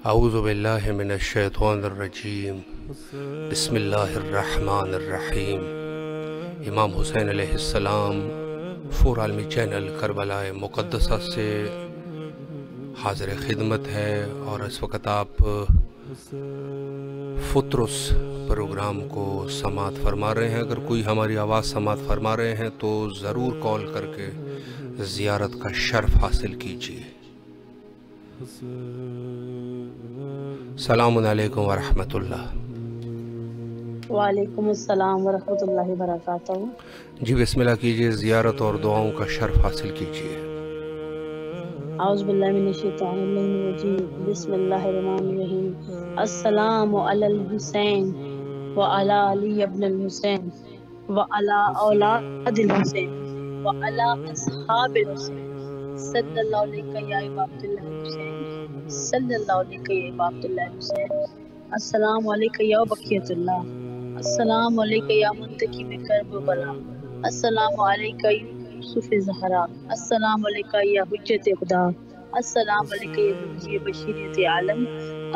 اعوذ باللہ من الشیطان الرجیم بسم اللہ الرحمن الرحیم۔ امام حسین علیہ السلام فور عالمی چینل کربلاء مقدسہ سے حاضر خدمت ہے، اور اس وقت آپ فطرس پروگرام کو سماعت فرما رہے ہیں۔ اگر کوئی ہماری آواز سماعت فرما رہے ہیں تو ضرور کال کر کے زیارت کا شرف حاصل کیجیے۔ السلام علیکم ورحمۃ اللہ۔ وعلیکم السلام ورحمۃ اللہ وبرکاتہ۔ جی بسم اللہ کیجیے، زیارت اور دعاؤں کا شرف حاصل کیجیے۔ اعوذ باللہ من الشیطان الرجیم، بسم اللہ الرحمن الرحیم۔ السلام علی الحسین وعلی علی ابن الحسین وعلی اولاد الحسین وعلی اصحاب الحسین صلی اللہ علیہ یا امام الحسین صلی اللہ علیہ یا امام الحسین۔ السلام علیکم یا بقیت اللہ، السلام علیکم یا منتقم کربلاء، السلام علیکم یوسف زہرا، السلام علیکم یا حجت خدا، السلام علیکم یا منجی بشریت عالم،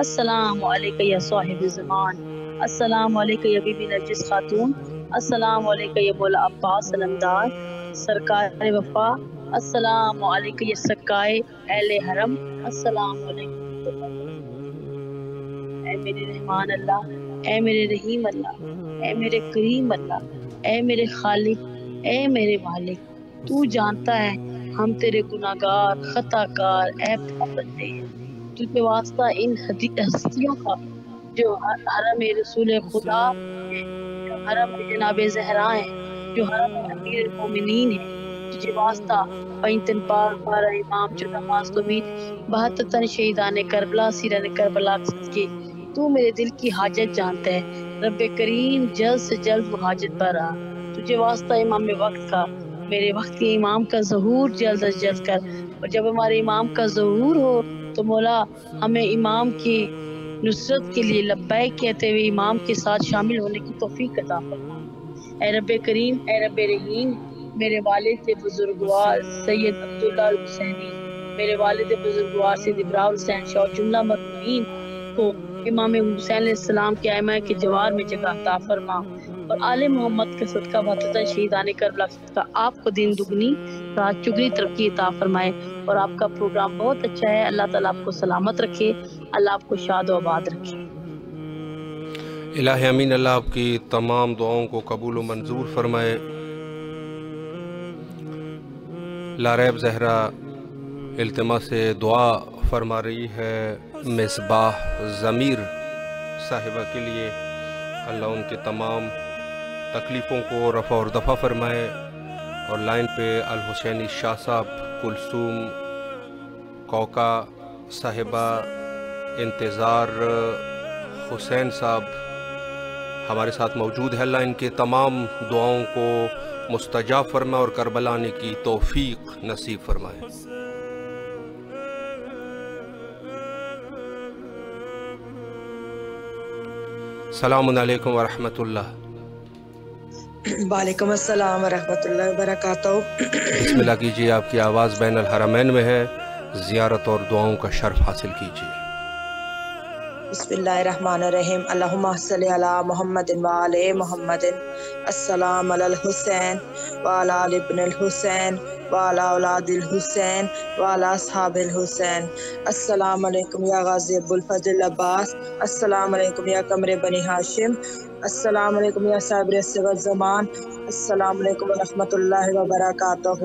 السلام علیکم یا صاحب زمان، السلام علیکم یا بی بی نرجس خاتون، السلام علیکم یا مولا عباس علمدار سرکار وفا، السلام علیکم یا سکائے اہل حرم، السلام علیکم۔ اے میرے رحمان اللہ، اے میرے رحیم اللہ، اے میرے کریم اللہ، اے میرے خالق، اے میرے مالک، تو جانتا ہے ہم تیرے گناہگار خطا کار عیب بندے ہیں۔ تجھے واسطہ ان ہستیوں کا جو حرم رسول خدا ہے، جو حرم جناب زہرا ہیں، جو حرم امیر المومنین ہیں، تجھے واسطہ پینتن پاک بارہ امام جو نماز تو مید 72 تن شہیدان کربلا سیران کربلا کے تو میرے دل کی حاجت جانتا ہے۔ رب کریم جلد سے جلد وہ حاجت پر آ۔ تجھے واسطہ امام وقت کا، میرے وقت کے امام کا ظہور جلد از جلد کر، اور جب ہمارے امام کا ظہور ہو تو مولا ہمیں امام کی نصرت کے لیے لبیک کہتے ہوئے امام کے ساتھ شامل ہونے کی توفیق عطا فرما۔ اے رب کریم، اے رب رحیم، میرے والد بزرگوار سید عبداللہ الحسینی، میرے والد بزرگوار سید ابراہیم حسین شاہ جملہ مطمئین کو امام حسین علیہ السلام کے ائمہ کے جوار میں جگہ عطا فرما، اور آل محمد کا صدقہ 72 شہیدان کربلا کا آپ کو دین دگنی رات چگنی ترقی عطا فرمائے۔ اور آپ کا پروگرام بہت اچھا ہے، اللہ تعالیٰ آپ کو سلامت رکھے، اللہ آپ کو شاد و آباد رکھے۔ الہ امین، اللہ آپ کی تمام دعاؤں کو قبول و منظور فرمائے۔ لاریب زہرا التماس سے دعا فرما رہی ہے مصباح ضمیر صاحبہ کے لیے، اللہ ان کے تمام تکلیفوں کو رفع اور دفع فرمائے۔ اور لائن پہ الحسینی شاہ صاحب، کلثوم کوکا صاحبہ، انتظار حسین صاحب ہمارے ساتھ موجود ہے۔ اللہ ان کے تمام دعاؤں کو مستجاب فرمائے اور کربلا آنے کی توفیق نصیب فرمائے۔ السلام علیکم ورحمۃ اللہ۔ وعلیکم السلام ورحمۃ اللہ وبرکاتہ۔ بسم اللہ کیجیے، آپ کی آواز بین الحرمین میں ہے، زیارت اور دعاؤں کا شرف حاصل کیجیے۔ بسم اللہ الرحمن الرحیم، اللہم صلی علی محمد والے محمد، السلام علی الحسین وعلی آل ابن الحسین وعلی اولاد الحسین وعلی اصحاب الحسین۔ السلام علیکم یا غازی ابو الفضل عباس، السلام علیکم یا قمر بنی ہاشم، السلام علیکم یا صابر الصغر زمان، السلام علیکم ورحمۃ اللہ وبرکاتہ۔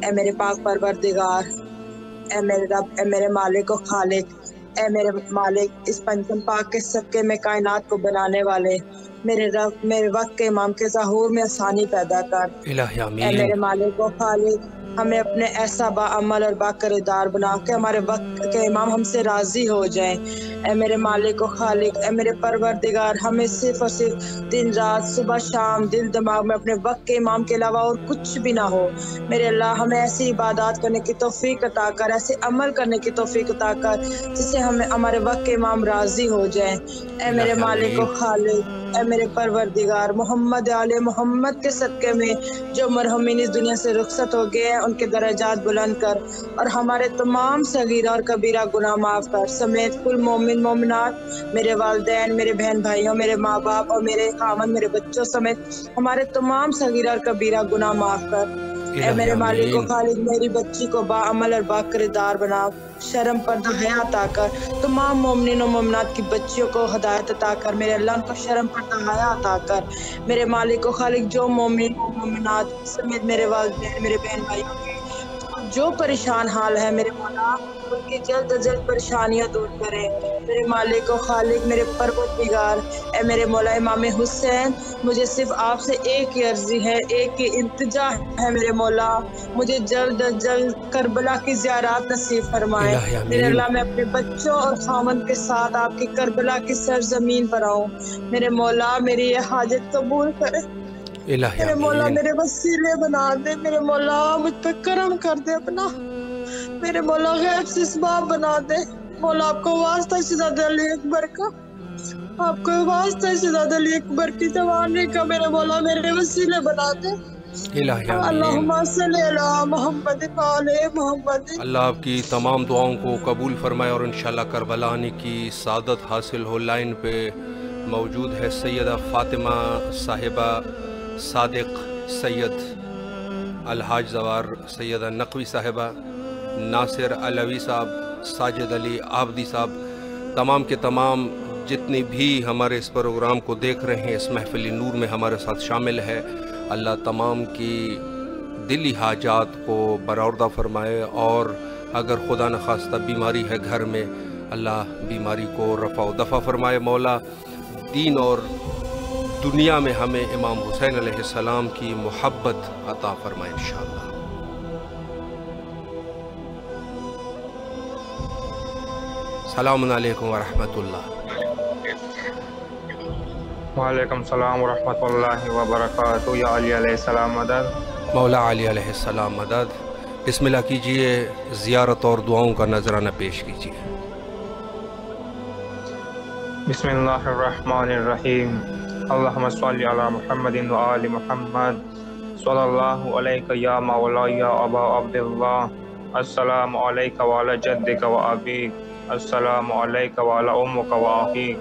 اے میرے پاک پروردگار، اے میرے رب، اے میرے مالک و خالق، اے میرے مالک، اس پنجم پاک کے صدقے میں کائنات کو بنانے والے میرے رب، میرے وقت کے امام کے ظہور میں آسانی پیدا کر۔ الہ آمین۔ اے میرے مالک و خالق، ہمیں اپنے ایسا با عمل اور با کردار بنا کہ ہمارے وقت کے امام ہم سے راضی ہو جائیں۔ اے میرے مالک و خالق، اے میرے پروردگار، ہمیں صرف اور صرف دن رات صبح شام دل دماغ میں اپنے وقت کے امام کے علاوہ اور کچھ بھی نہ ہو۔ میرے اللہ ہمیں ایسی عبادات کرنے کی توفیق عطا کر، ایسے عمل کرنے کی توفیق عطا کر جس سے ہمیں ہمارے وقت کے امام راضی ہو جائیں۔ اے میرے مالک و خالق، اے میرے پروردگار، محمد آل محمد کے صدقے میں جو مرحومین اس دنیا سے رخصت ہو گئے ہیں ان کے درجات بلند کر اور ہمارے تمام صغیرہ اور کبیرہ گناہ معاف کر، سمیت کل مومن مومنات، میرے والدین، میرے بہن بھائیوں، میرے ماں باپ اور میرے خاوند، میرے بچوں سمیت ہمارے تمام صغیرہ اور کبیرہ گناہ معاف کر۔ اے میرے مالک و خالق، میری بچی کو با عمل اور با کردار بنا، شرم پردہ حیا عطا کر، تمام مومنین و مومنات کی بچیوں کو ہدایت عطا کر، میرے اللہ ان کو شرم پردہ حیا عطا کر۔ میرے مالک و خالق، جو مومن و مومنات سمیت میرے والدین، میرے بہن بھائیوں کی جو پریشان حال ہے میرے مولا ان کی جلد از جلد پریشانیاں دور کرے۔ میرے مالک و خالق، میرے پروردگار، اے میرے مولا امام حسین، مجھے صرف آپ سے ایک ہی عرضی ہے، ایک ہی التجا ہے میرے مولا، مجھے جلد از جلد کربلا کی زیارت نصیب فرمائے۔ میرے اللہ میں اپنے بچوں اور خاوند کے ساتھ آپ کی کربلا کی سرزمین پر آؤں۔ میرے مولا میری یہ حاجت قبول کرے، میرے مولا میرے وسیلے بنا دے، میرے مولا مجھ پہ کرم کر دے اپنا، میرے مولا غیب سے اسباب بنا دے۔ مولا آپ کو واسطہ ہے سیدہ علی اکبر کا، آپ کو واسطہ ہے سیدہ علی اکبر کی جوانی کا، میرے مولا میرے وسیلے بنا دے۔ اللہم صلی علی محمد والے محمد۔ اللہ آپ کی تمام دعاؤں کو قبول فرمائے اور انشاءاللہ کربلا آنے کی سعادت حاصل ہو۔ لائن پہ موجود ہے سیدہ فاطمہ صاحبہ صادق، سید الحاج زوار، سیدہ نقوی صاحبہ، ناصر علوی صاحب، ساجد علی عابدی صاحب، تمام کے تمام جتنی بھی ہمارے اس پروگرام کو دیکھ رہے ہیں، اس محفل نور میں ہمارے ساتھ شامل ہے، اللہ تمام کی دلی حاجات کو برآوردہ فرمائے، اور اگر خدا نخواستہ بیماری ہے گھر میں، اللہ بیماری کو رفع و دفع فرمائے۔ مولا دین اور دنیا میں ہمیں امام حسین علیہ السلام کی محبت عطا فرمائے انشاءاللہ۔ السلام علیکم ورحمۃ اللہ۔ وعلیکم السلام ورحمۃ اللہ وبرکاتہ۔ یا علی علیہ السلام مدد، مولا علی علیہ السلام مدد۔ بسم اللہ کیجئے، زیارت اور دعاؤں کا نذرانہ پیش کیجئے۔ بسم اللہ الرحمن الرحیم۔ اللہم صلی علی محمد و آل محمد، صلی اللہ علیہ یا مولائی ابا عبداللہ، السلام علیک وعلی جدک و ابیک، السلام علیک وعلی امک و اخیک،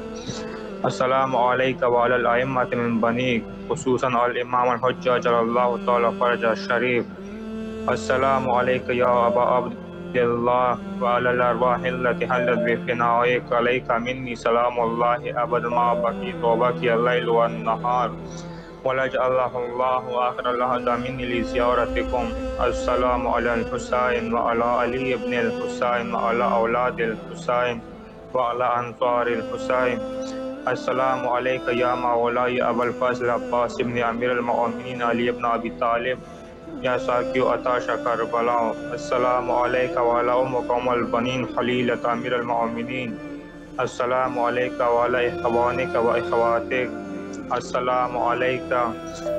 السلام علیک وعلی الائمۃ من بنیک، خصوصاً الامام الحجہ جل اللہ تعالی فرجہ شریف، السلام علیک یا ابا عبداللہ وعلی الارواح التي حلت بفنائک، علیک منی سلام اللہ ابد ما بقیت وبقی اللیل والنہار، ولجعلہ اللہ آخر لحظہ منی لزیارتکم، السلام علی الحسین وعلی علی ابن الحسین وعلی اولاد الحسین وعلی انصار الحسین، السلام علیک یا مولائی ابو الفضل عباس ابن امیر المؤمنین علی ابن ابی طالب، یا ساکی عطاشہ کربلاء، السلام علیک وعلی امک ام البنین خلیلۃ امیر المؤمنین، السلام علیک وعلی اخوانک و اخواتک، السلام علیک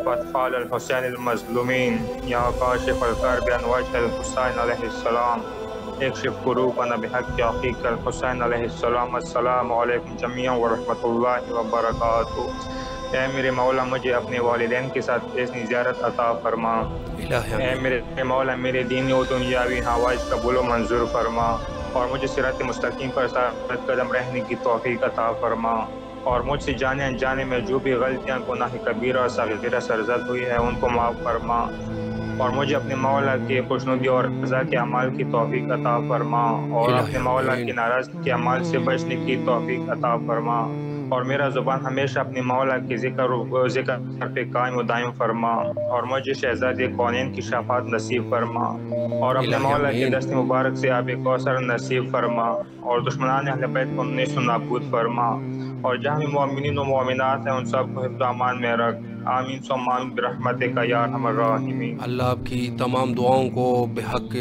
واطفال الحسین المظلومین، یا کاشف الکرب عن وجہ الحسین علیہ السلام، اکشف کروبنا بحق اخیک الحسین علیہ السلام، السلام علیکم جمیعا ورحمۃ اللہ وبرکاتہ۔ اے میرے مولا مجھے اپنے والدین کے ساتھ اپنی زیارت عطا فرما، اے میرے مولا میرے دینی و دنیاوی حوائج قبول و منظور فرما، اور مجھے صراط مستقیم پر ثابت قدم رہنے کی توفیق عطا فرما، اور مجھ سے جانے انجانے میں جو بھی غلطیاں گناہ کبیرہ اور صغیرہ سرزد ہوئی ہے ان کو معاف فرما، اور مجھے اپنے مولا کے خوشنودی اور رضا کے اعمال کی توفیق عطا فرما، اور اپنے مولا کی ناراضگی کے اعمال سے بچنے کی توفیق عطا فرما، اور میرا زبان ہمیشہ اپنے مولا کے ذکر پہ قائم و دائم فرما، اور مجھے شہزادی کونین کی شفاعت نصیب فرما، اور اپنے مولا کے دست مبارک سے آب کوثر نصیب فرما، اور دشمنان اہل بیت کو نیست و نابود فرما، اور جہاں بھی مومنین و مومنات ہیں ان سب کو حفظ و امان میں رکھ، آمین ثم آمین برحمتک یا ارحم الراحمین۔ اللہ آپ کی تمام دعاؤں کو بحق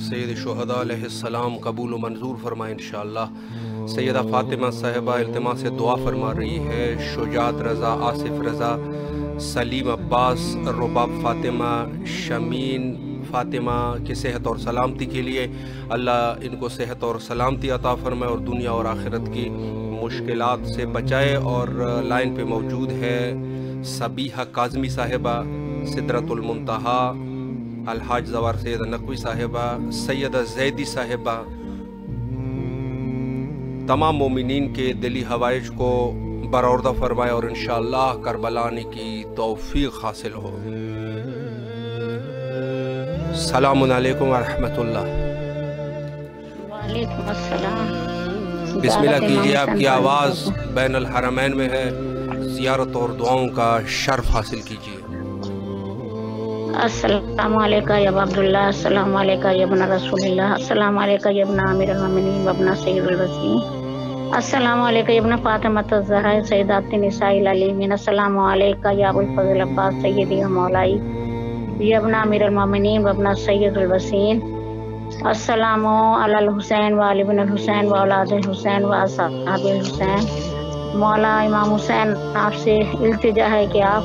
سید شہداء علیہ السلام قبول و منظور فرمائے انشاءاللہ۔ سیدہ فاطمہ صاحبہ التماس سے دعا فرما رہی ہے، شجاعت رضا، آصف رضا، سلیم عباس، رباب فاطمہ، شمین فاطمہ کی صحت اور سلامتی کے لیے اللہ ان کو صحت اور سلامتی عطا فرمائے اور دنیا اور آخرت کی مشکلات سے بچائے۔ اور لائن پہ موجود ہے صبیحہ کاظمی صاحبہ، سدرۃ المنتہا، الحاج زوار سید نقوی صاحبہ، سیدہ زیدی صاحبہ، تمام مومنین کے دلی حوائج کو برآوردہ فرمائے اور انشاءاللہ کربلا آنے کی توفیق حاصل ہو۔ السلام علیکم ورحمۃ اللہ۔ وعلیکم السلام۔ بسم اللہ کیجیے، آپ کی آواز بین الحرمین میں ہے، زیارت اور دعاؤں کا شرف حاصل کیجیے۔ السلام علیکم یا عبداللہ، السلام علیکم یا ابن رسول اللہ، السلام علیکم یا ابن امیر المومنین و ابن سید الوصیین، السلام علیکم یا ابن فاطمہ الزہرا سیدات نساء العالمین، السلام علیکم یا ابو الفضل عباس سیدی و مولائی یا ابن امیر المومنین و ابن سید الوصیین، السلام علی الحسین و علی ابن الحسین و اولاد الحسین و اصحاب الحسین۔ مولا امام حسین آپ سے التجا ہے کہ آپ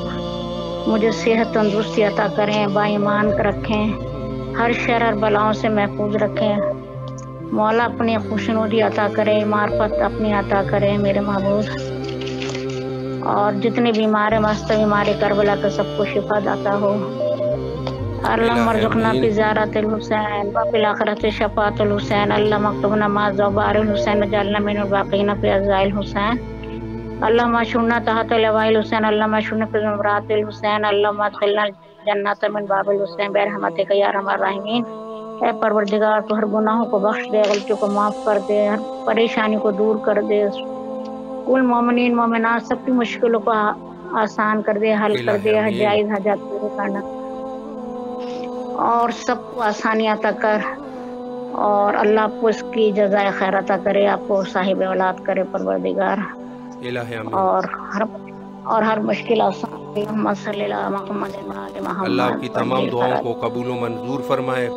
مجھے صحت تندرستی عطا کریں، با ایمان رکھیں، ہر شر ہر بلاؤں سے محفوظ رکھیں۔ مولا اپنی خوشنودی عطا کرے، معرفت اپنی عطا کرے میرے معبود، اور جتنے بیمار ہیں مست بیمار کربلا کا سب کو شفا عطا ہو۔ اللہم ارزقنا فی زیارت الحسین و فی الآخرۃ شفاعت الحسین، اللہم اکتبنا مع زوار الحسین وجعلنا من الباقین فی اعزاء الحسین، اللہم اشرنا تحت لواء الحسین، اللہم اشرنا فی زمرات الحسین، اللہم ادخلنا الجنۃ من باب الحسین برحمتک یا ارحم الراحمین۔ اے پروردگار تو ہر گناہوں کو بخش دے، غلطیوں کو معاف کر دے، ہر پریشانی کو دور کر دے، کل مومنین مومنات سب کی مشکلوں کو آسان کر دے، حل کر دے، ہر جائز حاجات پورے کرنا اور سب کو آسانی عطا کر، اور اللہ آپ کو اس کی جزائے خیر عطا کرے، آپ کو صاحب اولاد کرے پروردگار، اور ہر مشکل آسان۔ اللہ کی تمام دعاؤں کو قبول و منظور فرمائے۔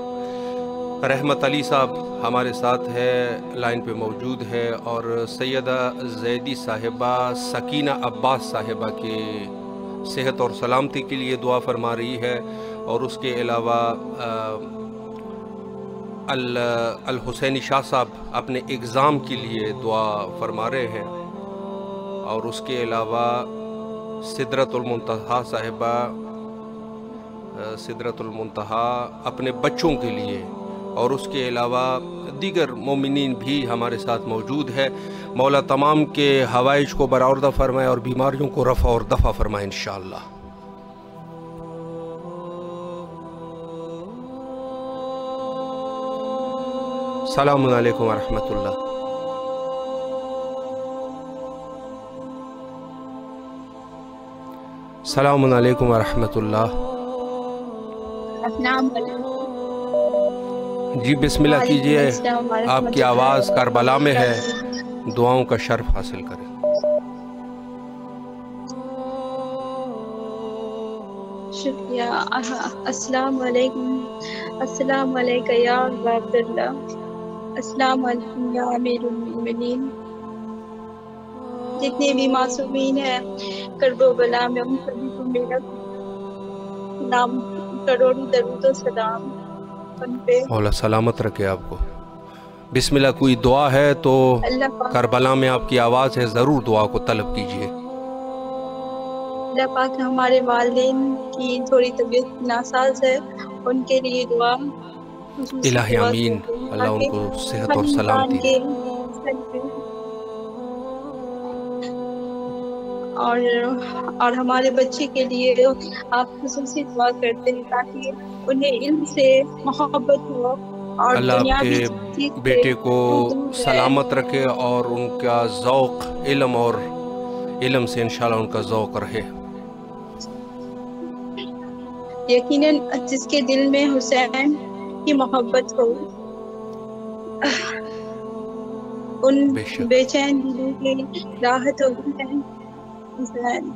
رحمت علی صاحب ہمارے ساتھ ہے، لائن پہ موجود ہے، اور سیدہ زیدی صاحبہ سکینہ عباس صاحبہ کے صحت اور سلامتی کے لیے دعا فرما رہی ہے، اور اس کے علاوہ الحسین شاہ صاحب اپنے اگزام کے لیے دعا فرما رہے ہیں، اور اس کے علاوہ سدرۃ المنتہا صاحبہ سدرۃ المنتہا اپنے بچوں کے لیے، اور اس کے علاوہ دیگر مومنین بھی ہمارے ساتھ موجود ہے۔ مولا تمام کے حوائج کو برآوردہ فرمائے اور بیماریوں کو رفع اور دفع فرمائے انشاءاللہ۔ السلام علیکم ورحمۃ اللہ۔ السلام علیکم ورحمۃ اللہ۔ السلام علیکم۔ جی بسم اللہ کیجئے، آپ کی آواز کربلا میں ہے، دعاؤں کا شرف حاصل کریں۔ شکریہ۔ السلام علیکم، السلام علیکم یا عبداللہ، السلام علیکم یا امیر المومنین۔ جتنے بھی معصومین ہیں کربلا میں، ان سبھی کو میرا نام کروڑوں درود و سلام ان پہ۔ مولا سلامت رکھے آپ کو۔ بسم اللہ، کوئی دعا ہے تو کربلا میں آپ کی آواز ہے، ضرور دعا کو طلب کیجئے۔ اللہ پاک ہمارے والدین کی تھوڑی طبیعت ناساز ہے، ان کے لیے دعا۔ الہی آمین، اللہ ان کو صحت اور سلامتی دے۔ اور ہمارے بچے کے لیے آپ خصوصی دعا کرتے ہیں تاکہ انہیں علم سے محبت ہو، اور اللہ آپ کے بیٹے کو سلامت رکھے اور ان کا ذوق علم اور علم سے انشاءاللہ ان کا ذوق رہے۔ یقیناً جس کے دل میں حسین کی محبت ہو، ان بے چین دلوں کی راحت ہوگی ہے حسین۔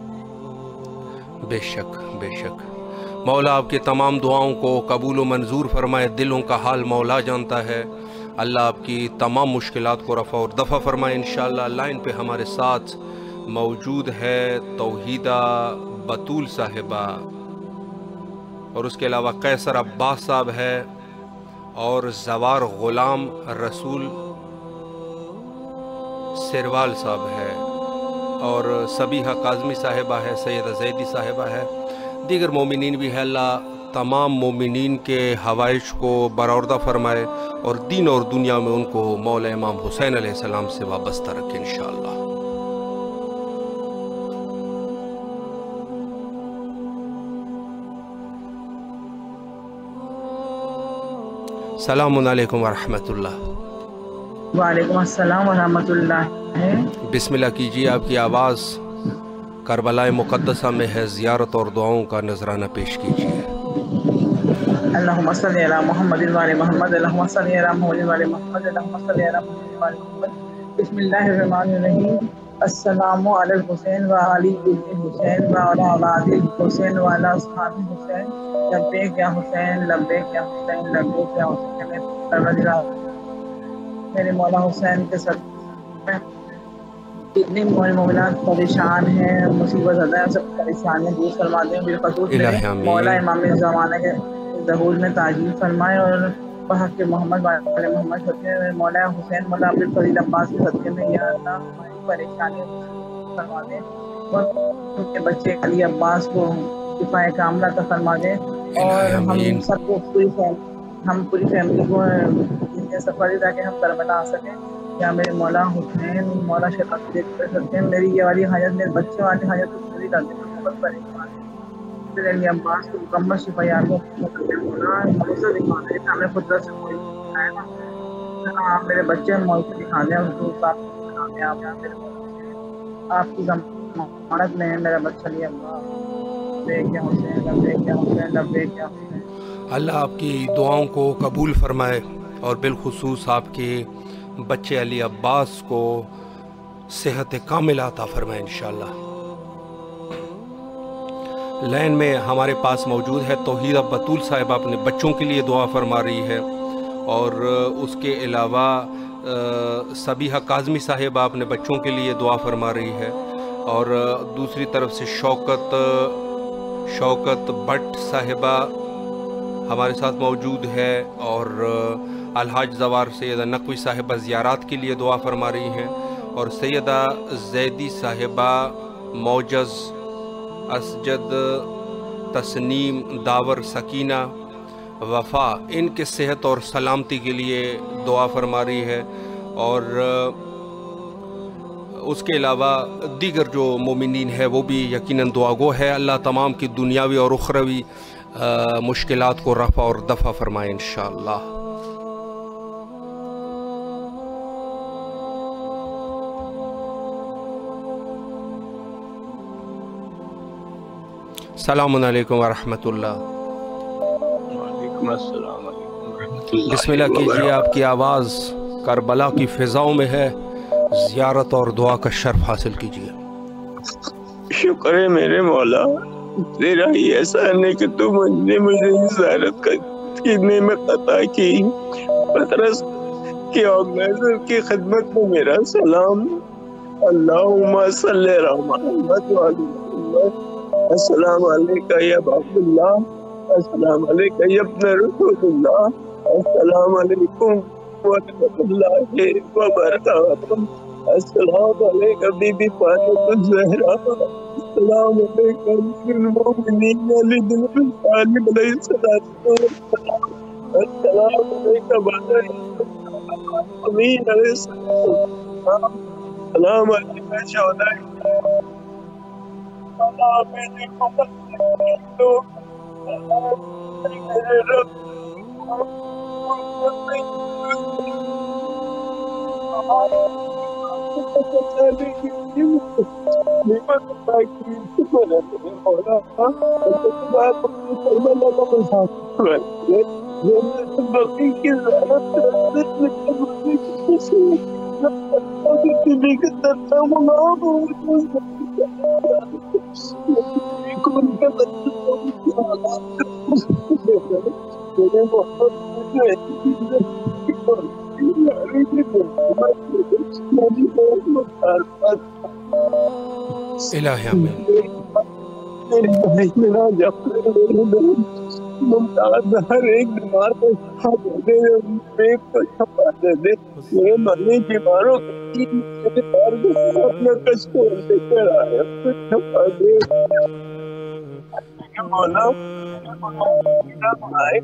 بے شک بے شک۔ مولا آپ کی تمام دعاؤں کو قبول و منظور فرمائے، دلوں کا حال مولا جانتا ہے۔ اللہ آپ کی تمام مشکلات کو رفع اور دفع فرمائے انشاءاللہ۔ لائن پہ ہمارے ساتھ موجود ہے توحیدہ بطول صاحبہ، اور اس کے علاوہ قیصر عباس صاحب ہے، اور زوار غلام رسول سروال صاحب ہے، اور سبیحہ کاظمی صاحبہ ہے، سیدہ زیدی صاحبہ ہے، دیگر مومنین بھی ہے۔ اللہ تمام مومنین کے حوائج کو برآوردہ فرمائے، اور دین اور دنیا میں ان کو مولا امام حسین علیہ السلام سے وابستہ رکھے انشاءاللہ۔ السلام علیکم ورحمۃ اللہ۔ وعلیکم السلام ورحمۃ اللہ۔ بسم اللہ کیجیے، آپ کی آواز کربلا مقدسہ میں ہے، زیارت اور دعاؤں کا نذرانہ پیش کیجیے۔ اللہم صلی علی محمد والے محمد، اللہم صلی علی محمد والے محمد، اللہم صلی علی محمد والے محمد۔ بسم اللہ الرحمن الرحیم۔ السلام علی الحسین و علی الحسین و علی اولاد الحسین و علی اصحاب حسین، لبیک یا حسین، لبیک یا حسین، لبیک یا حسین۔ پروردگار میرے مولا حسین کے ساتھ جتنے مومنات پریشان ہیں، مصیبت زدہ ہیں، سب پریشانیاں دور فرما دیں، بالخصوص مولا امام زمانہ کے ظہور میں تعجیل فرمائے، اور بحق کے محمد والے محمد صدقے میں مولا حسین مولا عبدالفضیل عباس کے صدقے میں یا اللہ ہماری پریشانیاں فرما دیں، اور ان کے بچے علی عباس کو شفاء کاملہ عطا فرما دیں، اور ہم سب کو پوری فیملی کو سفر دے تاکہ ہم کربلا آ سکیں۔ یا میرے مولا حسین مولا شفاعت کر سکتے ہیں، میری یہ والی حاجت، میرے بچوں والی حاجت کو پوری کر دیں، بہت پریشان ہیں۔ پھر علی عباس کو مکمل شفا یاب مولا موسیٰ دکھا دیں، ہمیں فطرت سے کوئی ہے نا، آپ میرے بچے موسیٰ دکھا دیں، اس کو صاف دکھا دیں، آپ کی ضمانت میں ہے میرا بچہ علی عباس، لبیک یا حسین، لبیک یا حسین، لبیک یا حسین۔ اللہ آپ کی دعاؤں کو قبول فرمائے، اور بالخصوص آپ کے بچے علی عباس کو صحت کاملہ عطا فرمائے انشاءاللہ۔ لائن میں ہمارے پاس موجود ہے توحیدہ بطول صاحبہ، اپنے بچوں کے لیے دعا فرما رہی ہے، اور اس کے علاوہ سبیحہ کاظمی صاحبہ اپنے بچوں کے لیے دعا فرما رہی ہے، اور دوسری طرف سے شوکت بٹ صاحبہ ہمارے ساتھ موجود ہے، اور الحاج زوار سیدہ نقوی صاحبہ زیارات کے لیے دعا فرما رہی ہیں، اور سیدہ زیدی صاحبہ موجز اسجد تسنیم داور سکینہ وفا ان کے صحت اور سلامتی کے لیے دعا فرما رہی ہے، اور اس کے علاوہ دیگر جو مومنین ہے وہ بھی یقیناً دعا گو ہے۔ اللہ تمام کی دنیاوی اور اخروی مشکلات کو رفع اور دفع فرمائے انشاءاللہ۔ السلام علیکم ورحمۃ اللہ۔ وعلیکم السلام علیکم۔ بسم اللہ کیجیے، آپ کی آواز کربلا کی فضاؤں میں ہے، زیارت اور دعا کا شرف حاصل کیجیے۔ شکر ہے میرے مولا، تیرا ہی احسان ہے کہ تو نے مجھے زیارت کی نعمت عطا کی۔ پترس کے آرگنائزر کی خدمت میں میرا سلام۔ اللہم صلی علی محمد وعلی محمد۔ السلام علیکہ یا عبد اللہ، السلام علیکہ یا ابن رسول اللہ، السلام علیکم ورحمۃ اللہ وبرکاتہ، السلام علیکہ بی بی فاطمہ الزہرا، السلام علیکم المؤمنین علی بن ابی طالب علیہ السلام، السلام علیکہ بادر امین علیہ السلام، السلام علیکہ شہداء الہی آمین. ممتاز ہر ایک بیمار کو شفا دے دے، ایک کو شفا دے دے. میرے مرنے بیماروں کی اپنا کشکول لے کر آئے، اپنا شفا دے. مولا بنائے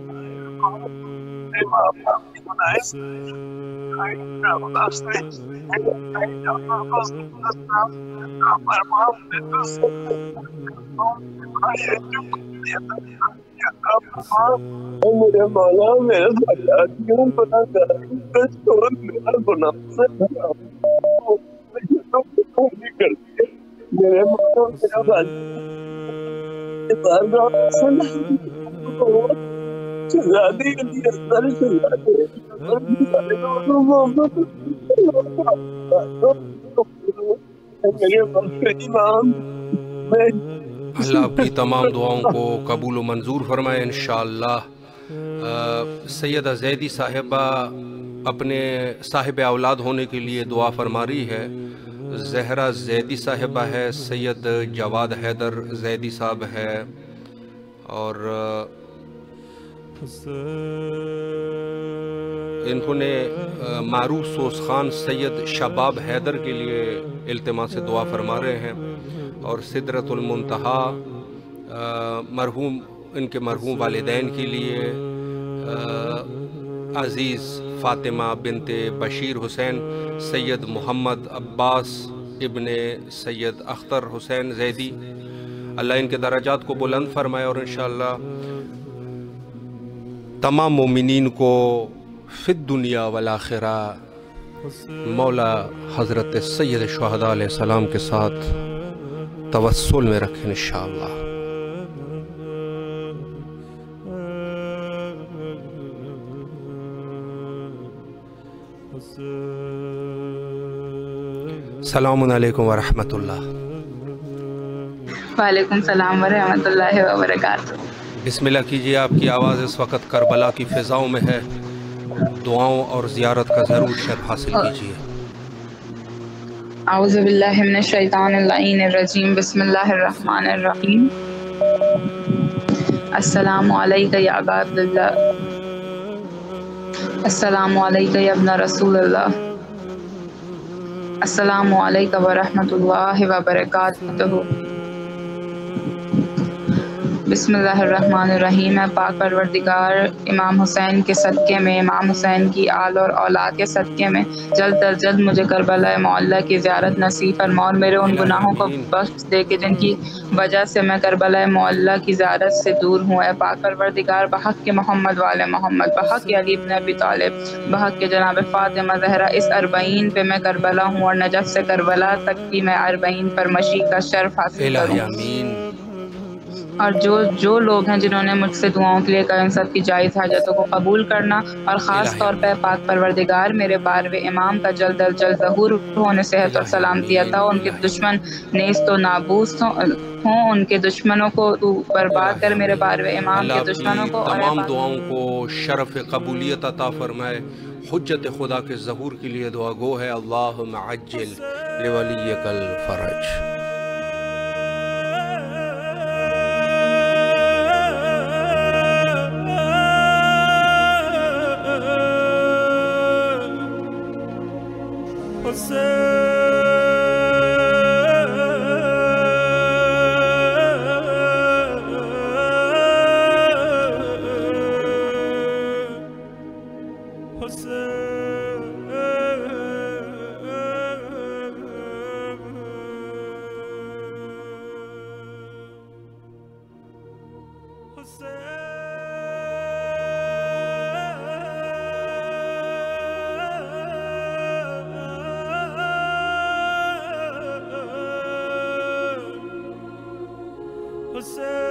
میرے مولا میرے فریادیوں بنا کر کشکول میرا گناہ سے کرتے. میرے مولا میرا بھائی شہزادی علی اصغر شہزادی میرے مقصد امام. اللہ آپ کی تمام دعاؤں کو قبول و منظور فرمائے انشاءاللہ. سیدہ زیدی صاحبہ اپنے صاحب اولاد ہونے کے لیے دعا فرما رہی ہے. زہرہ زیدی صاحبہ ہے، سید جواد حیدر زیدی صاحب ہے، اور انہوں نے معروف سوز خان سید شباب حیدر کے لیے التماس سے دعا فرما رہے ہیں. اور سدرۃ المنتہا مرحوم ان کے مرحوم والدین کے لیے، عزیز فاطمہ بنت بشیر حسین، سید محمد عباس ابن سید اختر حسین زیدی، اللہ ان کے درجات کو بلند فرمائے. اور انشاءاللہ تمام مومنین کو فی الدنیا والآخرہ مولا حضرت سید شہداء علیہ السلام کے ساتھ توسل میں رکھیں انشاءاللہ. السلام علیکم ورحمۃ اللہ. وعلیکم السلام ورحمۃ اللہ وبرکاتہ. بسم اللہ کیجیے. آپ کی آواز اس وقت کربلا کی فضاؤں میں ہے. دعاؤں اور زیارت کا ضرور شرف حاصل کیجیے. اعوذ باللہ من الشیطان اللعین الرجیم. بسم اللہ الرحمن الرحیم. السلام علیکہ یا ابا عبداللہ، السلام علیکہ یا ابن رسول اللہ، السلام علیکم ورحمۃ اللہ وبرکاتہ. بسم اللہ الرحمن الرحیم. ہے پاک پروردگار امام حسین کے صدقے میں، امام حسین کی آل اور اولاد کے صدقے میں جلد از جلد مجھے کربلا معلیٰ کی زیارت نصیب فرما اور میرے ان گناہوں کو بخش دے کہ جن کی وجہ سے میں کربلا معلیٰ کی زیارت سے دور ہوں. اے پاک پروردگار، بحق کے محمد والے محمد، بحق کے علی ابن ابی طالب، بحق کے جناب فاطمہ زہرا، اس 40 پہ میں کربلا ہوں اور نجف سے کربلا تک کی میں 40 پر مشی کا شرف حاصل کروں. اور جو لوگ ہیں جنہوں نے مجھ سے دعاؤں کے لیے کہا، ان سب کی جائز حاجتوں کو قبول کرنا، اور خاص طور پہ پاک پروردگار میرے بارہویں امام کا جلد از جلد ظہور ہونے، صحت اور سلامتی عطا، ان کے دشمن نیست و نابوس ہوں، ان کے دشمنوں کو تو برباد کر میرے بارہویں امام کے دشمنوں کو. اور تمام دعاؤں کو شرف قبولیت عطا فرمائے. حجت خدا کے ظہور کے لیے دعا گو ہے. اللہم عجل لولیک الفرج. حسین